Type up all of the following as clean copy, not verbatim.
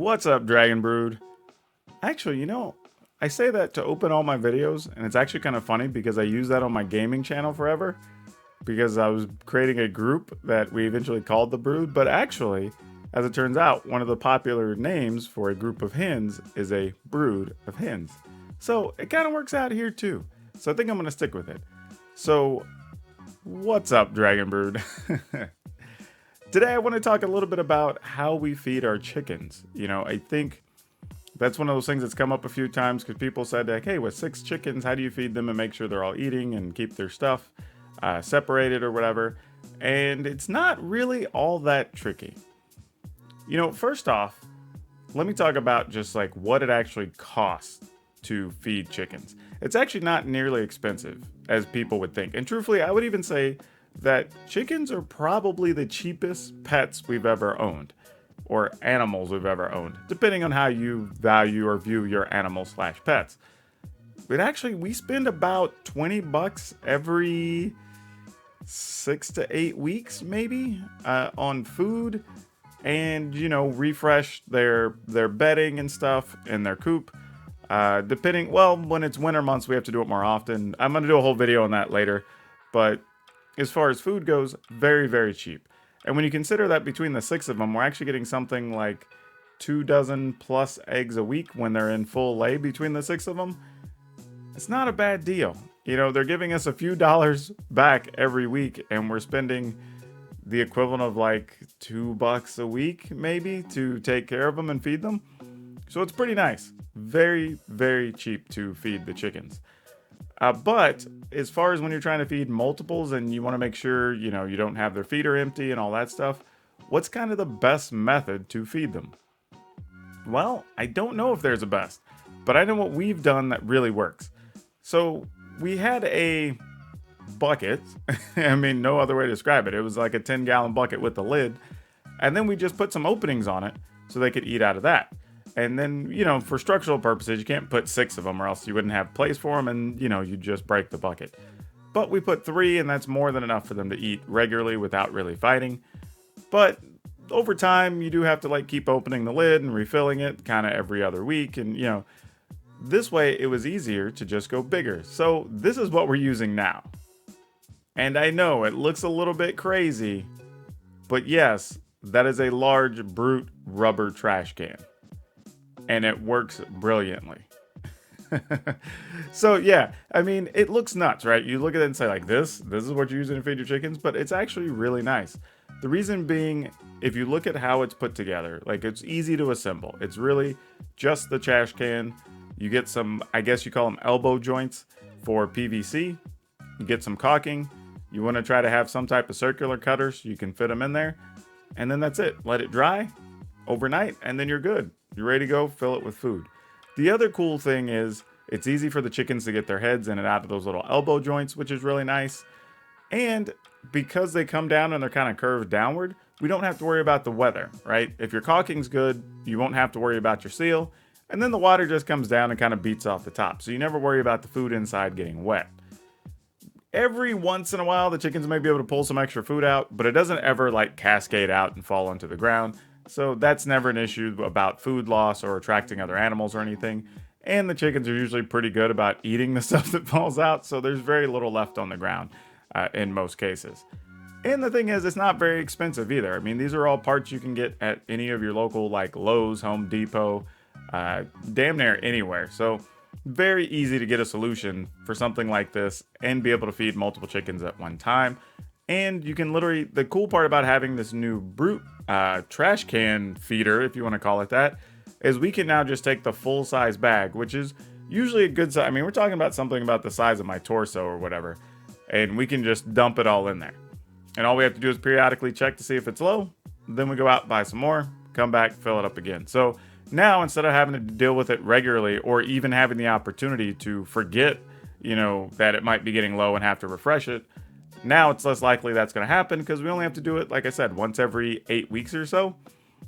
What's up, Dragon Brood? Actually, I say that to open all my videos, and it's actually kind of funny because I use that on my gaming channel forever because I was creating a group that we eventually called the Brood, but actually, as it turns out, one of the popular names for a group of hens is a brood of hens. So it kind of works out here too. So I think I'm going to stick with it. So, what's up, Dragon Brood? Today I want to talk a little bit about how we feed our chickens. I think that's one of those things that's come up a few times because people said, like, hey, with 6 chickens, how do you feed them and make sure they're all eating and keep their stuff separated or whatever? And it's not really all that tricky. First off, let me talk about just like what it actually costs to feed chickens. It's actually not nearly expensive as people would think. And truthfully, I would even say that chickens are probably the cheapest pets we've ever owned, or animals we've ever owned, depending on how you value or view your animal/pets. But actually, we spend about $20 every 6 to 8 weeks, maybe, on food, and refresh their bedding and stuff in their coop. When it's winter months, we have to do it more often. I'm gonna do a whole video on that later, but as far as food goes, very, very cheap. And when you consider that between the 6 of them, we're actually getting something like 2 dozen plus eggs a week when they're in full lay between the 6 of them, it's not a bad deal. They're giving us a few dollars back every week, and we're spending the equivalent of like $2 a week, maybe, to take care of them and feed them. So it's pretty nice. Very, very cheap to feed the chickens. But as far as when you're trying to feed multiples and you want to make sure, you don't have their feeder empty and all that stuff, what's kind of the best method to feed them? Well, I don't know if there's a best, but I know what we've done that really works. So we had a bucket. I mean, no other way to describe it. It was like a 10-gallon bucket with the lid. And then we just put some openings on it so they could eat out of that. And then, for structural purposes, you can't put 6 of them or else you wouldn't have place for them and, you'd just break the bucket. But we put 3 and that's more than enough for them to eat regularly without really fighting. But over time, you do have to keep opening the lid and refilling it kind of every other week. And, this way it was easier to just go bigger. So this is what we're using now. And I know it looks a little bit crazy, but yes, that is a large brute rubber trash can. And it works brilliantly. So yeah, I mean, it looks nuts, right? You look at it and say this is what you're using to feed your chickens, but it's actually really nice. The reason being, if you look at how it's put together, it's easy to assemble. It's really just the trash can. You get some, I guess you call them elbow joints for PVC. You get some caulking. You want to try to have some type of circular cutter so you can fit them in there. And then that's it. Let it dry overnight and then you're good. You're ready to go, fill it with food. The other cool thing is it's easy for the chickens to get their heads in and out of those little elbow joints, which is really nice. And because they come down and they're kind of curved downward, we don't have to worry about the weather, right? If your caulking's good, you won't have to worry about your seal. And then the water just comes down and kind of beats off the top. So you never worry about the food inside getting wet. Every once in a while, the chickens may be able to pull some extra food out, but it doesn't ever cascade out and fall onto the ground. So that's never an issue about food loss or attracting other animals or anything. And the chickens are usually pretty good about eating the stuff that falls out. So there's very little left on the ground in most cases. And the thing is, it's not very expensive either. I mean, these are all parts you can get at any of your local Lowe's, Home Depot, damn near anywhere. So very easy to get a solution for something like this and be able to feed multiple chickens at one time. And you can literally, the cool part about having this new brute trash can feeder, if you want to call it that, is we can now just take the full size bag, which is usually a good size. I mean, we're talking about something about the size of my torso or whatever, and we can just dump it all in there. And all we have to do is periodically check to see if it's low. Then we go out, buy some more, come back, fill it up again. So now instead of having to deal with it regularly or even having the opportunity to forget, that it might be getting low and have to refresh it, now it's less likely that's going to happen because we only have to do it, like I said, once every 8 weeks or so.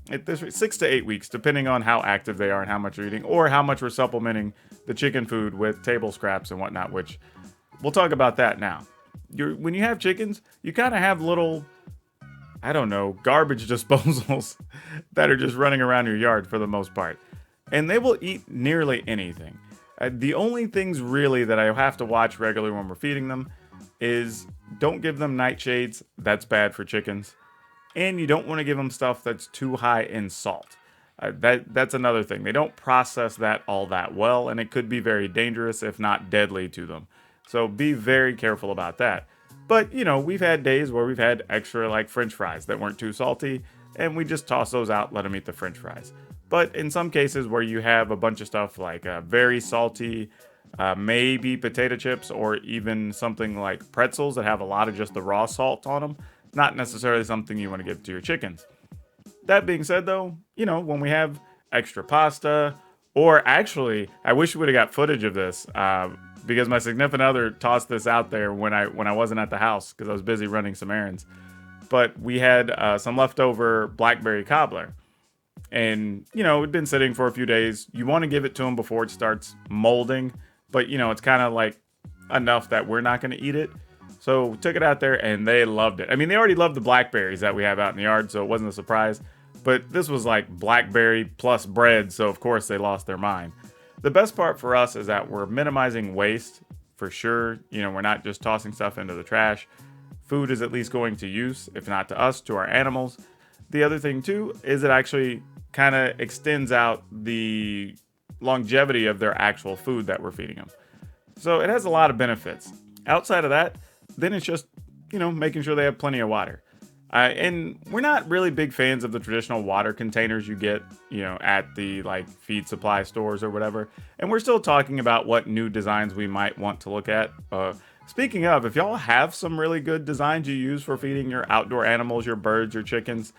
At this rate, 6 to 8 weeks, depending on how active they are and how much they're eating, or how much we're supplementing the chicken food with table scraps and whatnot, which we'll talk about that now. When you have chickens, you kind of have little I don't know, garbage disposals that are just running around your yard for the most part. And they will eat nearly anything. The only things really that I have to watch regularly when we're feeding them is don't give them nightshades. That's bad for chickens. And you don't want to give them stuff that's too high in salt. That's another thing. They don't process that all that well, and it could be very dangerous, if not deadly, to them. So be very careful about that. But, you know, we've had days where we've had extra, like, French fries that weren't too salty, and we just toss those out, let them eat the French fries. But in some cases where you have a bunch of stuff like very salty, maybe potato chips, or even something like pretzels that have a lot of just the raw salt on them, not necessarily something you want to give to your chickens. That being said, though, you know, when we have extra pasta, or actually, I wish we would have got footage of this because my significant other tossed this out there when I wasn't at the house because I was busy running some errands. But we had some leftover blackberry cobbler, and you know, it'd been sitting for a few days. You want to give it to them before it starts molding, but you know, it's kind of like enough that we're not going to eat it. So we took it out there and they loved it. I mean, they already loved the blackberries that we have out in the yard, so it wasn't a surprise. But this was like blackberry plus bread, so of course they lost their mind. The best part for us is that we're minimizing waste for sure. You know, we're not just tossing stuff into the trash. Food is at least going to use, if not to us, to our animals. The other thing too is it actually kind of extends out the longevity of their actual food that we're feeding them. So it has a lot of benefits. Outside of that, then it's just, you know, making sure they have plenty of water. And we're not really big fans of the traditional water containers you get, you know, at the like feed supply stores or whatever. And we're still talking about what new designs we might want to look at. Speaking of, if y'all have some really good designs you use for feeding your outdoor animals, your birds, your chickens,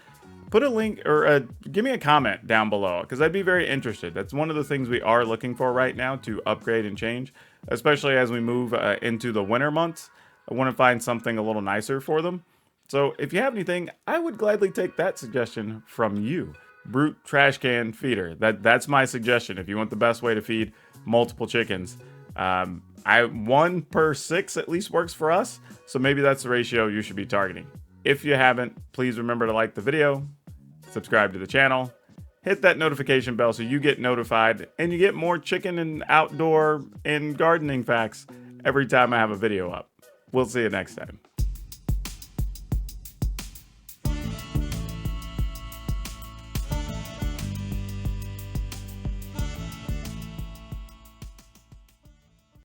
put a link or give me a comment down below because I'd be very interested. That's one of the things we are looking for right now to upgrade and change, especially as we move into the winter months. I want to find something a little nicer for them. So if you have anything, I would gladly take that suggestion from you. Brute trash can feeder. That's my suggestion if you want the best way to feed multiple chickens. 1 per 6 at least works for us. So maybe that's the ratio you should be targeting. If you haven't, please remember to like the video, subscribe to the channel, hit that notification bell so you get notified and you get more chicken and outdoor and gardening facts every time I have a video up. We'll see you next time.